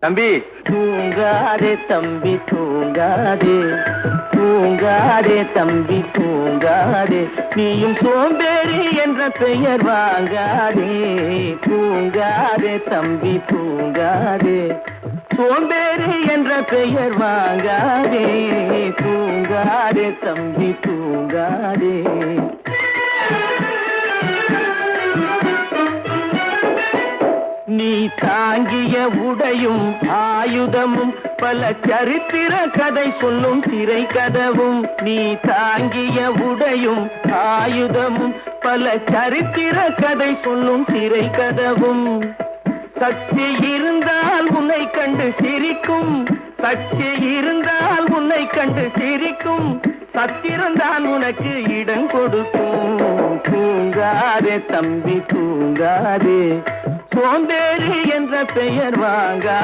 தம்பி, தூங்காதே தம்பி தூங்காதே, தூங்காதே தம்பி தூங்காதே, நீயும் சோம்பேறி என்ற பெயர் வாங்காதே. தூங்காதே தம்பி தூங்காதே, சோம்பேறி என்ற பெயர் வாங்காதே. தூங்காதே தம்பி தூங்காதே. நீ தாங்கிய உடையும் ஆயுதமும் பல சரித்திர கதை சொல்லும் சிறை கதவும். நீ தாங்கிய உடையும் ஆயுதமும் பல சரித்திர கதை சொல்லும் சிறை கதவும். சக்தி இருந்தால் உன்னை கண்டு சிரிக்கும், சக்தி இருந்தால் உன்னை கண்டு சிரிக்கும், சத்திரந்தான் உனக்கு இடம் கொடுக்கும். தூங்காதே தம்பி தூங்காதே, சோம்பேறி என்ற பெயர் வாங்கா